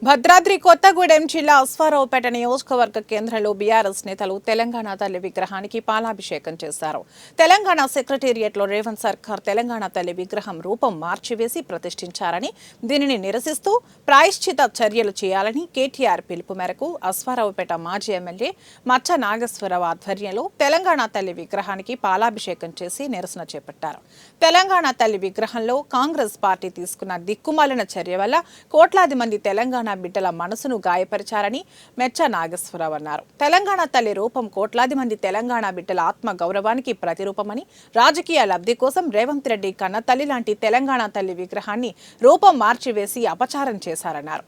భద్రాద్రి కొత్తగూడెం జిల్లా అశ్వారావుపేట నియోజకవర్గ కేంద్రంలో బీఆర్ఎస్ నేతలు తెలంగాణ తల్లి విగ్రహానికి పాలాభిషేకం చేశారు. తెలంగాణ సెక్రటేరియట్లో రేవంత్ సర్కార్ తెలంగాణ తల్లి విగ్రహం రూపం మార్చివేసి ప్రతిష్ఠించారని, దీనిని నిరసిస్తూ ప్రాయశ్చిత చర్యలు చేయాలని కేటీఆర్ పిలుపు మేరకు అశ్వారావుపేట మాజీ ఎమ్మెల్యే మచ్చ నాగేశ్వరరావు ఆధ్వర్యంలో తెలంగాణ తల్లి విగ్రహానికి పాలాభిషేకం చేసి నిరసన చేపట్టారు. తెలంగాణ తల్లి విగ్రహంలో కాంగ్రెస్ పార్టీ తీసుకున్న దిక్కుమాలిన చర్య వల్ల కోట్లాది మంది తెలంగాణ బిడ్డల మనసును గాయపరిచారని మెచ్చ నాగేశ్వరరావు అన్నారు. తెలంగాణ తల్లి రూపం కోట్లాది మంది తెలంగాణ బిడ్డల ఆత్మ గౌరవానికి ప్రతిరూపమని, రాజకీయ లబ్ధి కోసం రేవంత్ రెడ్డి కన్న తల్లి లాంటి తెలంగాణ తల్లి విగ్రహాన్ని రూపం మార్చివేసి అపచారం చేశారన్నారు.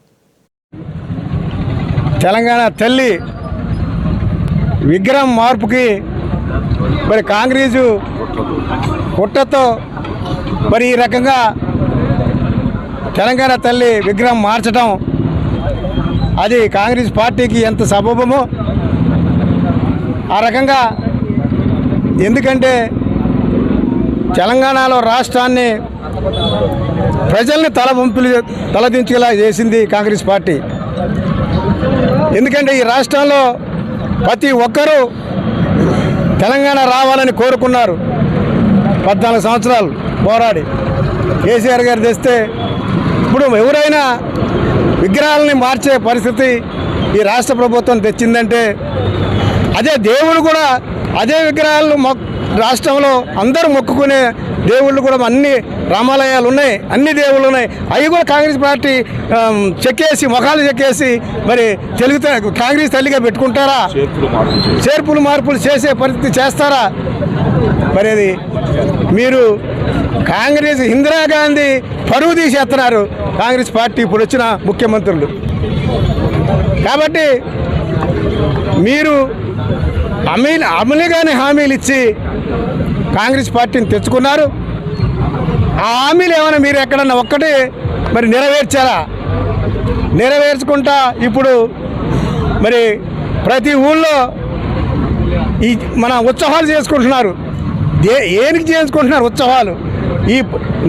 తెలంగాణ తల్లి విగ్రహం మార్పుకి మరి కాంగ్రెసు కుట్రతో మరి ఈ రకంగా తెలంగాణ తల్లి విగ్రహం మార్చడం అది కాంగ్రెస్ పార్టీకి ఎంత సబబమో ఆ రకంగా. ఎందుకంటే తెలంగాణలో రాష్ట్రాన్ని ప్రజల్ని తలదించేలా చేసింది కాంగ్రెస్ పార్టీ. ఎందుకంటే ఈ రాష్ట్రంలో ప్రతి ఒక్కరూ తెలంగాణ రావాలని కోరుకున్నారు. 14 సంవత్సరాలు పోరాడి కేసీఆర్ గారు తెస్తే ఇప్పుడు ఎవరైనా విగ్రహాలని మార్చే పరిస్థితి ఈ రాష్ట్ర ప్రభుత్వం తెచ్చిందంటే, అదే దేవుళ్ళు కూడా అదే విగ్రహాలను రాష్ట్రంలో అందరూ మొక్కుకునే దేవుళ్ళు కూడా అన్ని రామాలయాలు ఉన్నాయి, అన్ని దేవుళ్ళు ఉన్నాయి. అవి కూడా కాంగ్రెస్ పార్టీ చెక్కేసి ముఖాలు చెక్కేసి మరి కాంగ్రెస్ తల్లిగా పెట్టుకుంటారా? చేర్పులు మార్పులు చేసే పరిస్థితి చేస్తారా? మరి అది మీరు కాంగ్రెస్ ఇందిరాగాంధీ పరువు తీసేస్తున్నారు కాంగ్రెస్ పార్టీ ఇప్పుడు వచ్చిన ముఖ్యమంత్రులు. కాబట్టి మీరు అమలుగానే హామీలు ఇచ్చి కాంగ్రెస్ పార్టీని తెచ్చుకున్నారు. ఆ హామీలు ఏమైనా మీరు ఎక్కడన్నా ఒక్కటి మరి నెరవేర్చారా? నెరవేర్చుకుంటా ఇప్పుడు మరి ప్రతి ఊళ్ళో ఈ మన ఉత్సవాలు చేసుకుంటున్నారు. ఏనికి చేసుకుంటున్నారు ఉత్సవాలు? ఈ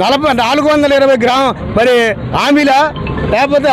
420 మరి హామీలా లేకపోతే